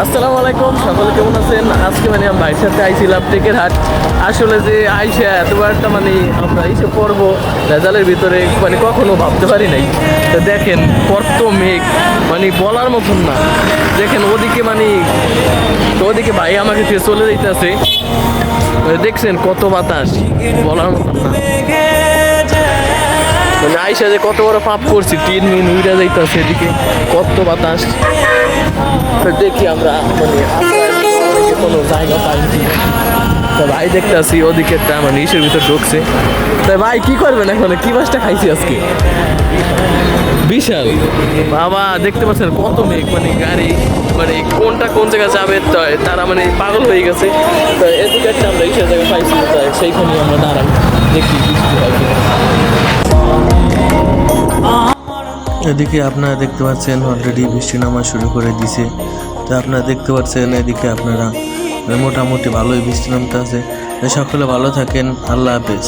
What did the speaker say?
আসসালামু আলাইকুম, সকলে কেমন আছেন? আজকে মানে আমি ভাইয়ের সাথে আইছিলাম টেকের হাট। আসলে যে আইসা এতবার একটা মানে আমরা এসে পড়বো রেজাল্টের ভিতরে মানে কখনো ভাবতে পারি নাই। তো দেখেন কত মেঘ, মানে বলার মতন না। দেখেন ওদিকে মানে ওদিকে ভাই আমাকে দিয়ে চলে যাইতেছে, দেখছেন কত বাতাস, বলার মতন না। মানে আইসা যে কত বড় পাপ করছি, টিন মিন উইরা যাইতেছে, এদিকে কত বাতাস। দেখি আমরা মানে কোনো জায়গা পাইনি। তা ভাই দেখতে আসি ওদিকে একটা মানে ইসের ভিতর ঢুকছে। তাই ভাই কি করবেন এখন? কি মাছটা খাইছি আজকে? বিশাল বাবা, দেখতে পাচ্ছেন কত মেঘ, মানে গাড়ি মানে কোনটা কোন জায়গায় যাবে তারা মানে পাগল হয়ে গেছে। তো এদিকে একটা আমরা ইসের জায়গায় পাইছি, তাই সেইখানে আমরা দাঁড়াই, দেখি বৃষ্টি হয় কিনা। এদিকে আপনারা দেখতে পাচ্ছেন অলরেডি বৃষ্টি নামা শুরু করে দিছে। তো আপনারা দেখতে পাচ্ছেন এদিকে আপনারা মোটামুটি ভালোই বৃষ্টি নামতে আছে। সকলে ভালো থাকেন, আল্লাহ হাফেজ।